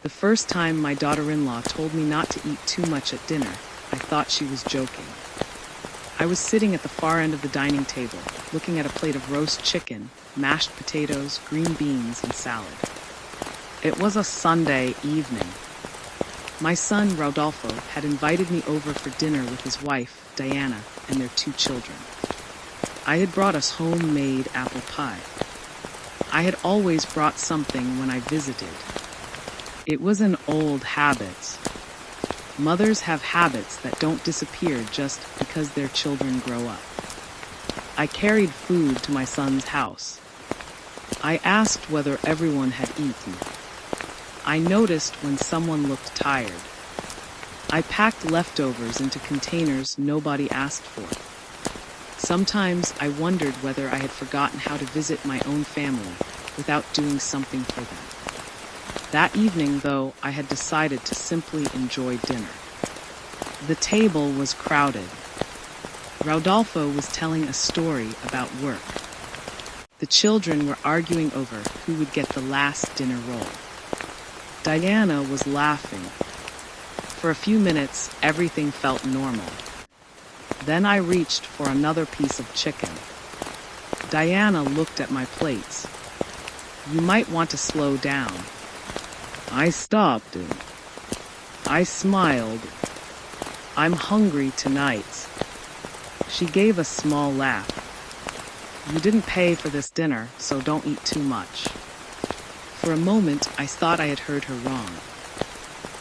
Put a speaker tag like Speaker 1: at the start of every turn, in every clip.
Speaker 1: The first time my daughter-in-law told me not to eat too much at dinner, I thought she was joking. I was sitting at the far end of the dining table, looking at a plate of roast chicken, mashed potatoes, green beans, and salad. It was a Sunday evening. My son, Rodolfo, had invited me over for dinner with his wife, Diana, and their 2 children. I had brought us homemade apple pie. I had always brought something when I visited. It was an old habit. Mothers have habits that don't disappear just because their children grow up. I carried food to my son's house. I asked whether everyone had eaten. I noticed when someone looked tired. I packed leftovers into containers nobody asked for. Sometimes I wondered whether I had forgotten how to visit my own family without doing something for them. That evening, though, I had decided to simply enjoy dinner. The table was crowded. Rodolfo was telling a story about work. The children were arguing over who would get the last dinner roll. Diana was laughing. For a few minutes, everything felt normal. Then I reached for another piece of chicken. Diana looked at my plates. "You might want to slow down." I stopped. I smiled. "I'm hungry tonight." She gave a small laugh. "You didn't pay for this dinner, so don't eat too much." For a moment, I thought I had heard her wrong.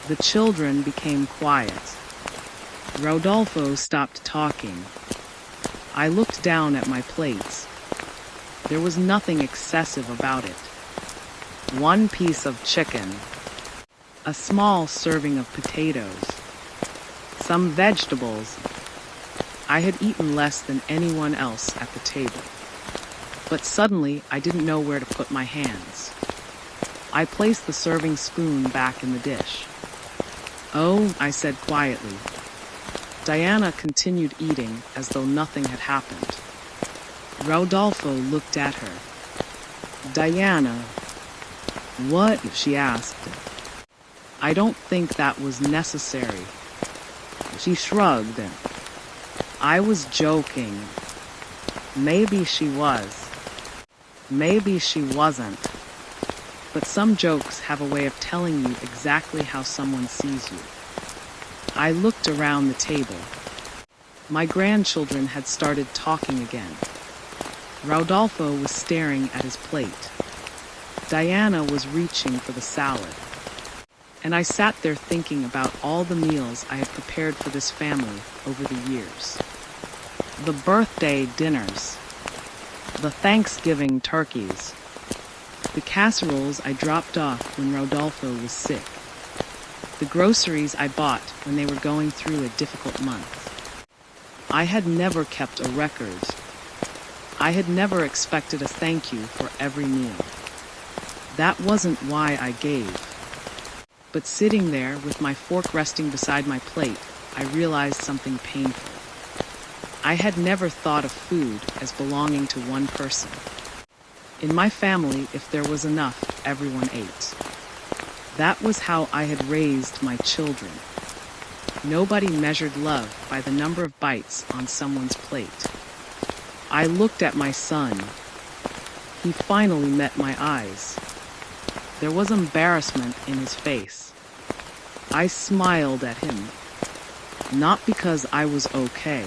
Speaker 1: The children became quiet. Rodolfo stopped talking. I looked down at my plates. There was nothing excessive about it. 1 piece of chicken, a small serving of potatoes, some vegetables. I had eaten less than anyone else at the table. But suddenly, I didn't know where to put my hands. I placed the serving spoon back in the dish. "Oh," I said quietly. Diana continued eating as though nothing had happened. Rodolfo looked at her. "Diana, what?" she asked. "I don't think that was necessary." She shrugged. "I was joking." Maybe she was. Maybe she wasn't. But some jokes have a way of telling you exactly how someone sees you. I looked around the table. My grandchildren had started talking again. Rodolfo was staring at his plate. Diana was reaching for the salad. And I sat there thinking about all the meals I had prepared for this family over the years. The birthday dinners, the Thanksgiving turkeys, the casseroles I dropped off when Rodolfo was sick, the groceries I bought when they were going through a difficult month. I had never kept a record. I had never expected a thank you for every meal. That wasn't why I gave. But sitting there with my fork resting beside my plate, I realized something painful. I had never thought of food as belonging to one person. In my family, if there was enough, everyone ate. That was how I had raised my children. Nobody measured love by the number of bites on someone's plate. I looked at my son. He finally met my eyes. There was embarrassment in his face. I smiled at him. Not because I was okay.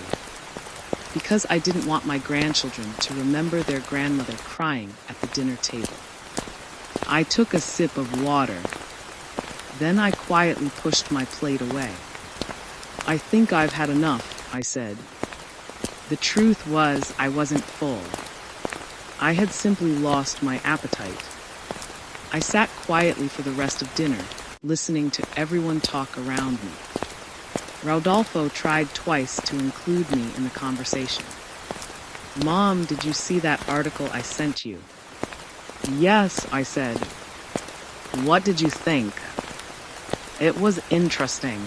Speaker 1: Because I didn't want my grandchildren to remember their grandmother crying at the dinner table. I took a sip of water. Then I quietly pushed my plate away. "I think I've had enough," I said. The truth was I wasn't full. I had simply lost my appetite. I sat quietly for the rest of dinner, listening to everyone talk around me. Rodolfo tried twice to include me in the conversation. "Mom, did you see that article I sent you?" "Yes," I said. "What did you think?" "It was interesting."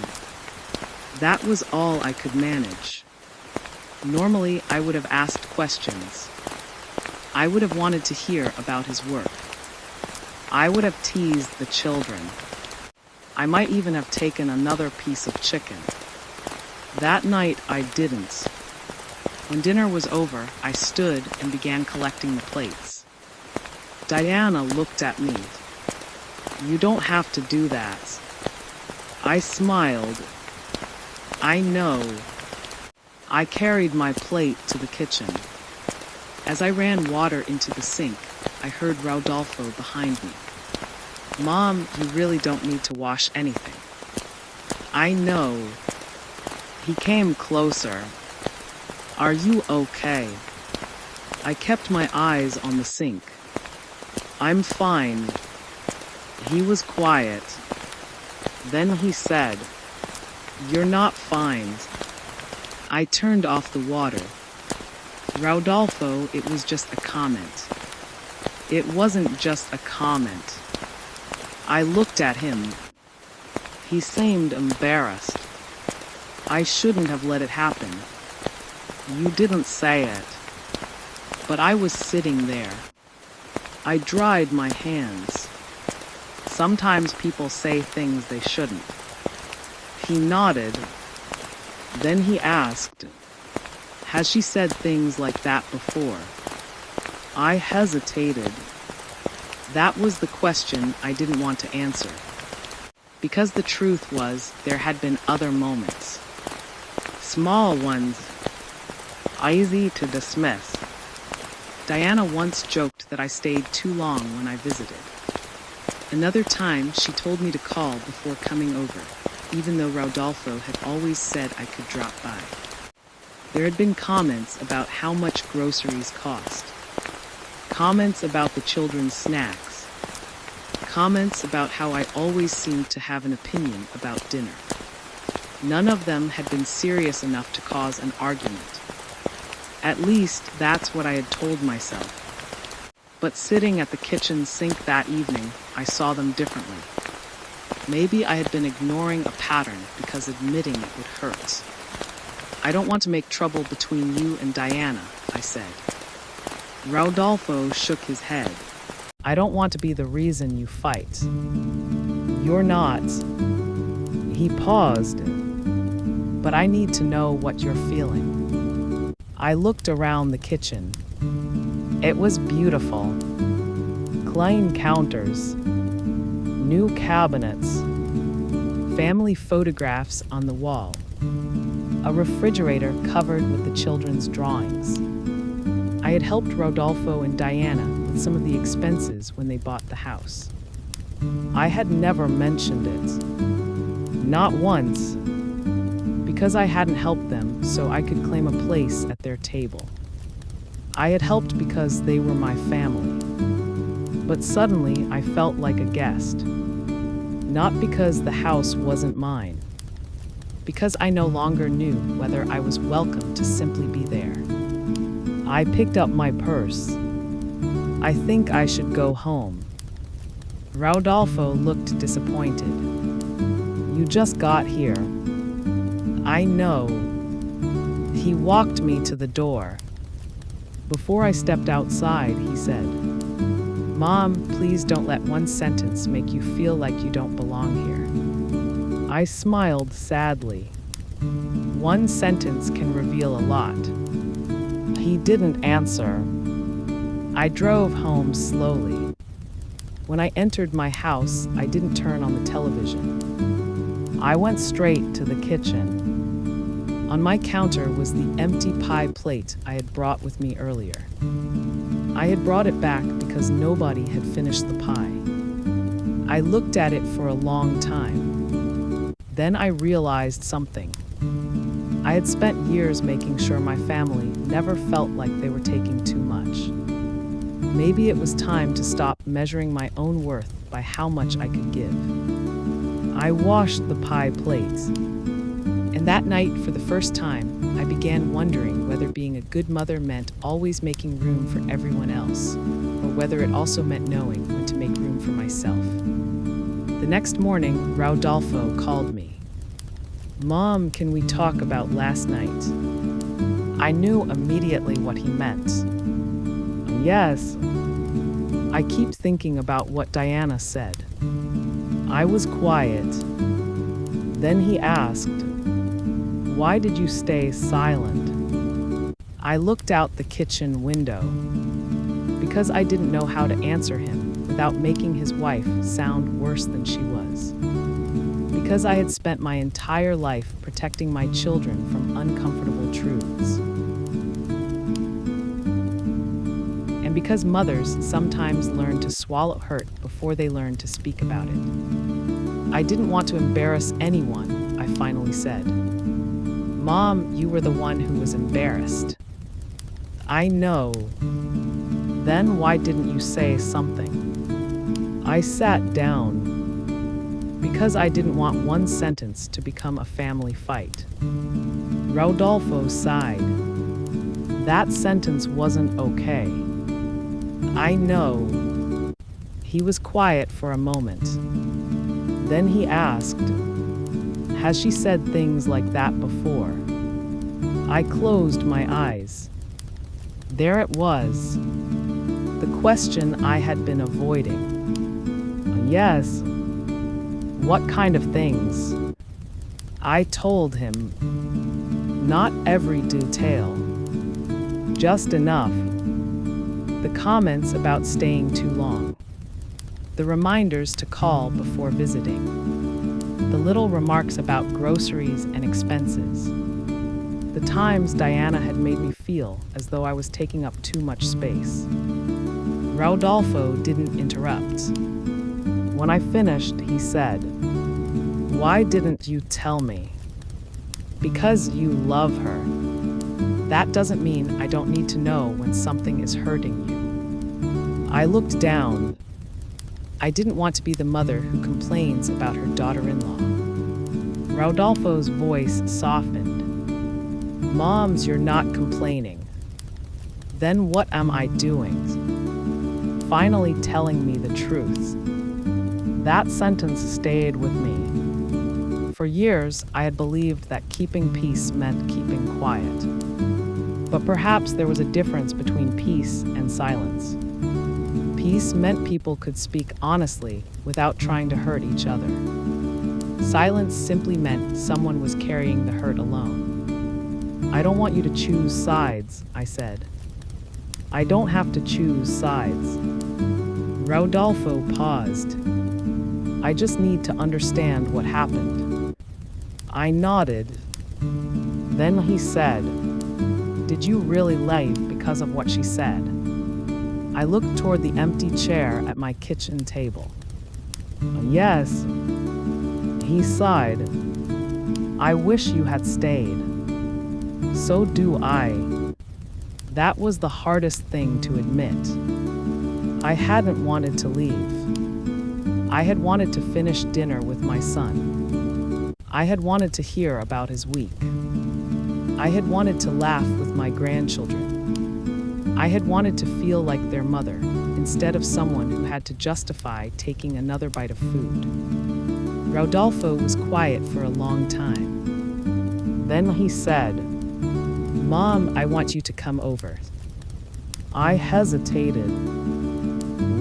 Speaker 1: That was all I could manage. Normally, I would have asked questions. I would have wanted to hear about his work. I would have teased the children. I might even have taken another piece of chicken. That night, I didn't. When dinner was over, I stood and began collecting the plates. Diana looked at me. "You don't have to do that." I smiled. "I know." I carried my plate to the kitchen. As I ran water into the sink, I heard Rodolfo behind me. "Mom, you really don't need to wash anything." "I know." He came closer. "Are you okay?" I kept my eyes on the sink. "I'm fine." He was quiet. Then he said, "You're not fine." I turned off the water. "Rodolfo, it was just a comment." It wasn't just a comment. I looked at him. He seemed embarrassed. "I shouldn't have let it happen." "You didn't say it." But I was sitting there. I dried my hands. Sometimes people say things they shouldn't. He nodded. Then he asked, "Has she said things like that before?" I hesitated. That was the question I didn't want to answer. Because the truth was, there had been other moments. Small ones, easy to dismiss. Diana once joked that I stayed too long when I visited. Another time, she told me to call before coming over, even though Rodolfo had always said I could drop by. There had been comments about how much groceries cost. Comments about the children's snacks. Comments about how I always seemed to have an opinion about dinner. None of them had been serious enough to cause an argument. At least, that's what I had told myself. But sitting at the kitchen sink that evening, I saw them differently. Maybe I had been ignoring a pattern because admitting it would hurt. "I don't want to make trouble between you and Diana," I said. Rodolfo shook his head. "I don't want to be the reason you fight." "You're not." He paused. "But I need to know what you're feeling." I looked around the kitchen. It was beautiful. Clean counters, new cabinets, family photographs on the wall, a refrigerator covered with the children's drawings. I had helped Rodolfo and Diana with some of the expenses when they bought the house. I had never mentioned it. Not once. Because I hadn't helped them, so I could claim a place at their table. I had helped because they were my family. But suddenly, I felt like a guest. Not because the house wasn't mine. Because I no longer knew whether I was welcome to simply be there. I picked up my purse. "I think I should go home." Rodolfo looked disappointed. "You just got here." "I know." He walked me to the door. Before I stepped outside, he said, "Mom, please don't let one sentence make you feel like you don't belong here." I smiled sadly. One sentence can reveal a lot. He didn't answer. I drove home slowly. When I entered my house, I didn't turn on the television. I went straight to the kitchen. On my counter was the empty pie plate I had brought with me earlier. I had brought it back because nobody had finished the pie. I looked at it for a long time. Then I realized something. I had spent years making sure my family never felt like they were taking too much. Maybe it was time to stop measuring my own worth by how much I could give. I washed the pie plates. And that night, for the first time, I began wondering whether being a good mother meant always making room for everyone else, or whether it also meant knowing when to make room for myself. The next morning, Rodolfo called me. "Mom, can we talk about last night?" I knew immediately what he meant. "Yes." I keep thinking about what Diana said. I was quiet. Then he asked, "Why did you stay silent?" I looked out the kitchen window because I didn't know how to answer him without making his wife sound worse than she was. Because I had spent my entire life protecting my children from uncomfortable truths. And because mothers sometimes learn to swallow hurt before they learn to speak about it. I didn't want to embarrass anyone, I finally said. "Mom, you were the one who was embarrassed." "I know." "Then why didn't you say something?" I sat down because I didn't want one sentence to become a family fight. Rodolfo sighed. That sentence wasn't okay. "I know." He was quiet for a moment. Then he asked, "Has she said things like that before?" I closed my eyes. There it was, the question I had been avoiding. "Yes." "What kind of things?" I told him. Not every detail, just enough. The comments about staying too long. The reminders to call before visiting. The little remarks about groceries and expenses. The times Diana had made me feel as though I was taking up too much space. Rodolfo didn't interrupt. When I finished, he said, "Why didn't you tell me?" "Because you love her. That doesn't mean I don't need to know when something is hurting you." I looked down. I didn't want to be the mother who complains about her daughter-in-law. Rodolfo's voice softened. "Moms, you're not complaining." "Then what am I doing?" Finally telling me the truth. That sentence stayed with me. For years, I had believed that keeping peace meant keeping quiet. But perhaps there was a difference between peace and silence. Peace meant people could speak honestly without trying to hurt each other. Silence simply meant someone was carrying the hurt alone. "I don't want you to choose sides," I said. "I don't have to choose sides." Rodolfo paused. "I just need to understand what happened." I nodded. Then he said, "Did you really leave because of what she said?" I looked toward the empty chair at my kitchen table. "Yes." He sighed. "I wish you had stayed." "So do I." That was the hardest thing to admit. I hadn't wanted to leave. I had wanted to finish dinner with my son. I had wanted to hear about his week. I had wanted to laugh with my grandchildren. I had wanted to feel like their mother, instead of someone who had to justify taking another bite of food. Rodolfo was quiet for a long time. Then he said, "Mom, I want you to come over." I hesitated.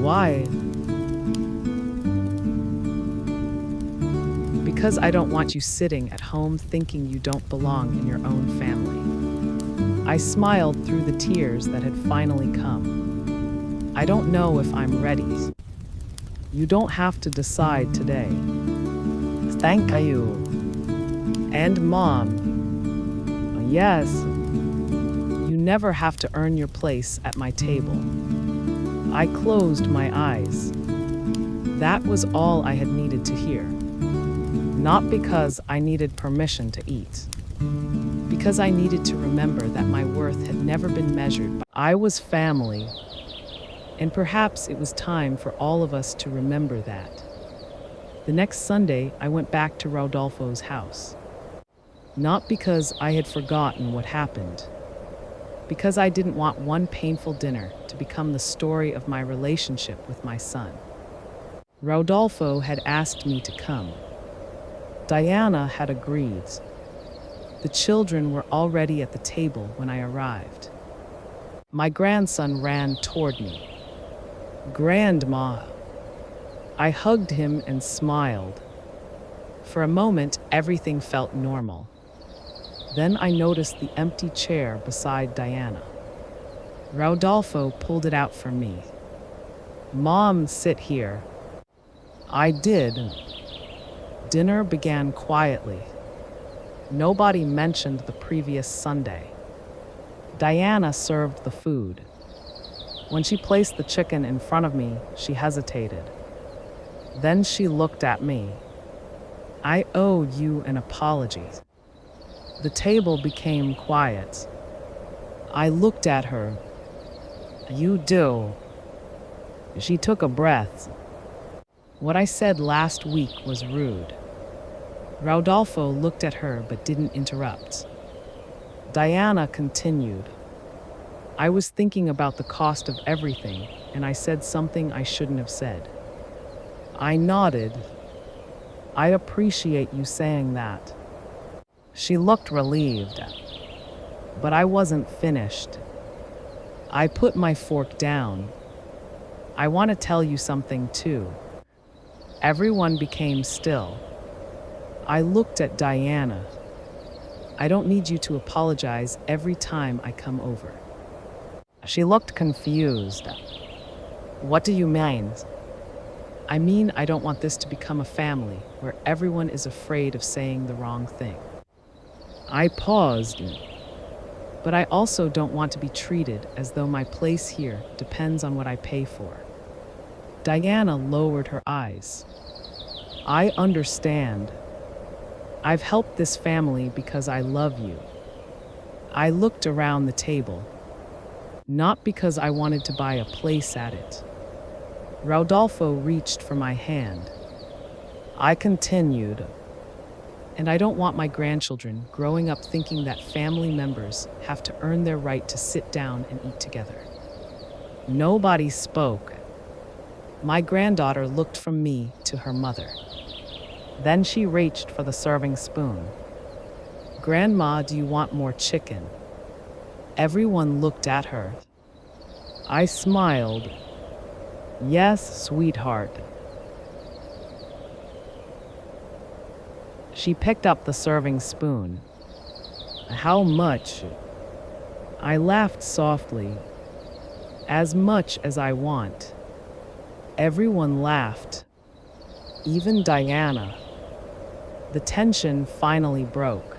Speaker 1: "Why?" "Because I don't want you sitting at home thinking you don't belong in your own family." I smiled through the tears that had finally come. "I don't know if I'm ready." "You don't have to decide today." "Thank you." "And Mom." "Yes." "You never have to earn your place at my table." I closed my eyes. That was all I had needed to hear. Not because I needed permission to eat. Because I needed to remember that my worth had never been measured by I was family. And perhaps it was time for all of us to remember that. The next Sunday, I went back to Rodolfo's house. Not because I had forgotten what happened. Because I didn't want one painful dinner to become the story of my relationship with my son. Rodolfo had asked me to come. Diana had agreed. The children were already at the table when I arrived. My grandson ran toward me. "Grandma." I hugged him and smiled. For a moment, everything felt normal. Then I noticed the empty chair beside Diana. Rodolfo pulled it out for me. "Mom, sit here." I did. Dinner began quietly. Nobody mentioned the previous Sunday. Diana served the food. When she placed the chicken in front of me, she hesitated. Then she looked at me. "I owe you an apology." The table became quiet. I looked at her. "You do." She took a breath. What I said last week was rude. Rodolfo looked at her but didn't interrupt. Diana continued. "I was thinking about the cost of everything, and I said something I shouldn't have said." I nodded. "I appreciate you saying that." She looked relieved. But I wasn't finished. I put my fork down. "I want to tell you something too." Everyone became still. I looked at Diana. "I don't need you to apologize every time I come over." She looked confused. "What do you mean?" "I mean, I don't want this to become a family where everyone is afraid of saying the wrong thing." I paused. "But I also don't want to be treated as though my place here depends on what I pay for." Diana lowered her eyes. "I understand. I've helped this family because I love you." I looked around the table. Not because I wanted to buy a place at it. Rodolfo reached for my hand. I continued. "And I don't want my grandchildren growing up thinking that family members have to earn their right to sit down and eat together." Nobody spoke. My granddaughter looked from me to her mother. Then she reached for the serving spoon. "Grandma, do you want more chicken?" Everyone looked at her. I smiled. "Yes, sweetheart." She picked up the serving spoon. "How much?" I laughed softly. "As much as I want." Everyone laughed. Even Diana. The tension finally broke.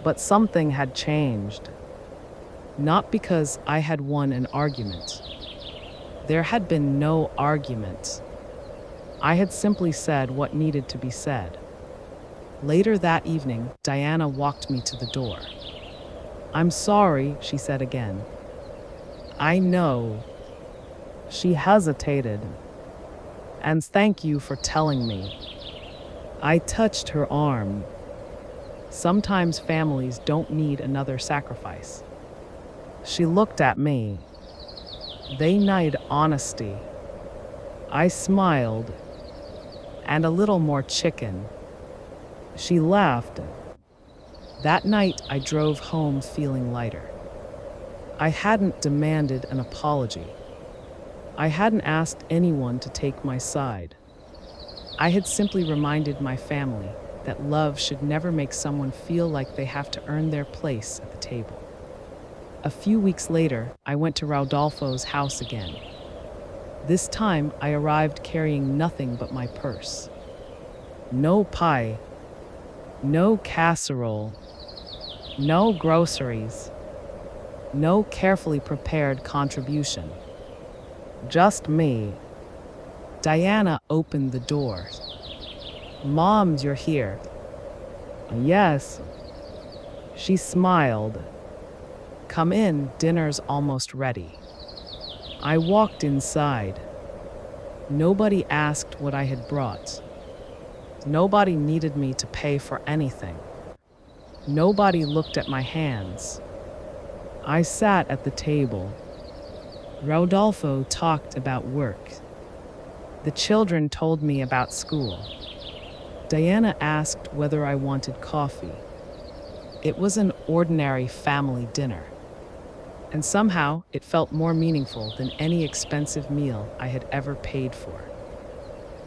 Speaker 1: But something had changed. Not because I had won an argument. There had been no argument. I had simply said what needed to be said. Later that evening, Diana walked me to the door. "I'm sorry," she said again. "I know." She hesitated. "And thank you for telling me." I touched her arm. Sometimes families don't need another sacrifice. She looked at me. They need honesty. I smiled. "And a little more chicken." She laughed. That night, I drove home feeling lighter. I hadn't demanded an apology. I hadn't asked anyone to take my side. I had simply reminded my family that love should never make someone feel like they have to earn their place at the table. A few weeks later, I went to Rodolfo's house again. This time, I arrived carrying nothing but my purse. No pie, no casserole, no groceries, no carefully prepared contribution. Just me. Diana opened the door. "Mom, you're here." "Yes." She smiled. "Come in, dinner's almost ready." I walked inside. Nobody asked what I had brought. Nobody needed me to pay for anything. Nobody looked at my hands. I sat at the table. Rodolfo talked about work. The children told me about school. Diana asked whether I wanted coffee. It was an ordinary family dinner. And somehow it felt more meaningful than any expensive meal I had ever paid for.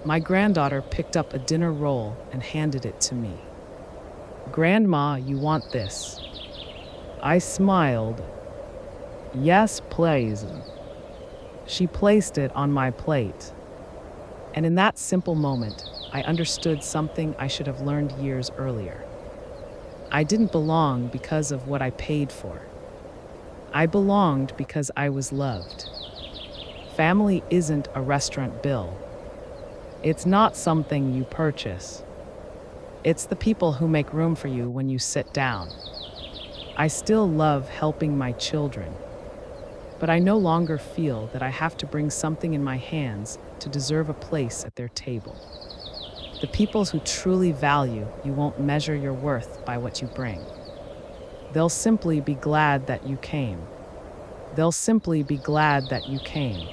Speaker 1: My granddaughter picked up a dinner roll and handed it to me. "Grandma, you want this?" I smiled. "Yes, please." She placed it on my plate. And in that simple moment, I understood something I should have learned years earlier. I didn't belong because of what I paid for. I belonged because I was loved. Family isn't a restaurant bill. It's not something you purchase. It's the people who make room for you when you sit down. I still love helping my children, but I no longer feel that I have to bring something in my hands to deserve a place at their table. The people who truly value you won't measure your worth by what you bring. They'll simply be glad that you came. They'll simply be glad that you came.